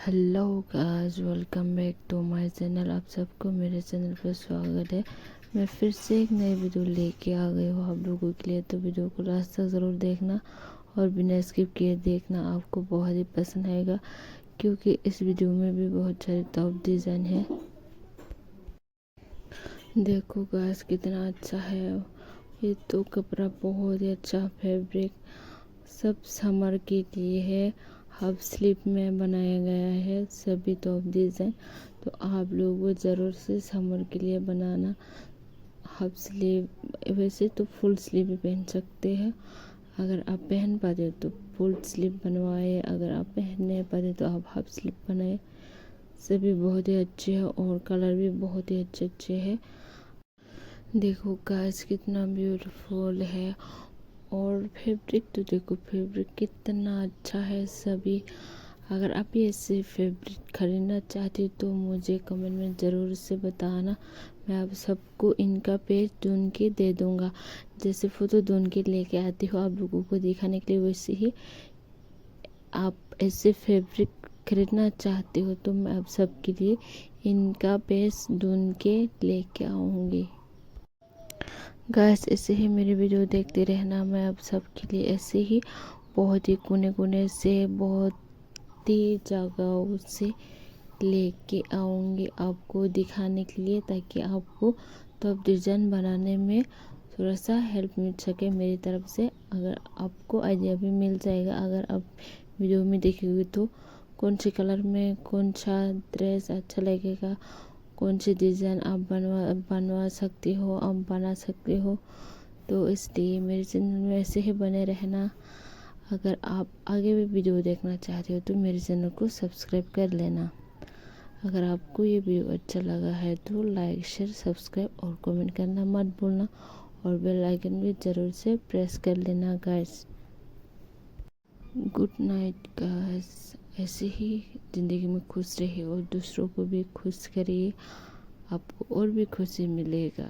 Hello guys, welcome back to my channel. आप सबको मेरे चैनल पर स्वागत है। मैं फिर से एक नई वीडियो लेके आ गई हूँ आप लोगों के लिए। तो वीडियो को लास्ट तक ज़रूर देखना और बिना स्किप किए देखना, आपको बहुत ही पसंद आएगा क्योंकि इस वीडियो में भी बहुत सारे टॉप डिज़ाइन है। देखो गाइस कितना अच्छा है ये तो कपड़ा, बहुत ही अच्छा फैब्रिक, सब समर के लिए है। हाफ स्लीव में बनाया गया है सभी टॉप डिज़ाइन। तो आप लोग वो ज़रूर से समर के लिए बनाना। हाफ स्लीव, वैसे तो फुल स्लीव भी पहन सकते हैं, अगर आप पहन पाते हो तो फुल स्लीव बनवाए, अगर आप पहन नहीं पाते तो आप हाफ स्लीव बनाए। सभी बहुत ही अच्छे हैं और कलर भी बहुत ही अच्छे अच्छे हैं। देखो गाइस कितना ब्यूटीफुल है। और फैब्रिक तो देखो, फैब्रिक कितना अच्छा है सभी। अगर आप ये ऐसे फैब्रिक खरीदना चाहते हो तो मुझे कमेंट में ज़रूर से बताना। मैं आप सबको इनका पेज ढूंढ के दे दूँगा। जैसे फ़ोटो ढूंढ के लेके आती हूँ आप लोगों को दिखाने के लिए, वैसे ही आप ऐसे फैब्रिक खरीदना चाहते हो तो मैं आप सबके लिए इनका पेज ढूंढ के लेके आऊँगी। गाइस ऐसे ही मेरी वीडियो देखते रहना। मैं आप सबके लिए ऐसे ही बहुत ही कोने कोने से, बहुत ही जगहों से लेके आऊँगी आपको दिखाने के लिए, ताकि आपको टॉप डिज़ाइन बनाने में थोड़ा सा हेल्प मिल सके मेरी तरफ से। अगर आपको आइडिया भी मिल जाएगा, अगर आप वीडियो में देखेंगे तो कौन से कलर में कौन सा ड्रेस अच्छा लगेगा, कौन सी डिज़ाइन आप बनवा सकती हो, आप बना सकते हो। तो इसलिए मेरे चैनल में ऐसे ही बने रहना। अगर आप आगे भी वीडियो देखना चाहते हो तो मेरे चैनल को सब्सक्राइब कर लेना। अगर आपको ये वीडियो अच्छा लगा है तो लाइक शेयर सब्सक्राइब और कमेंट करना मत भूलना, और बेल आइकन भी ज़रूर से प्रेस कर लेना गाइस। Good night guys. ऐसे ही ज़िंदगी में खुश रहिए और दूसरों को भी खुश करिए, आपको और भी खुशी मिलेगा।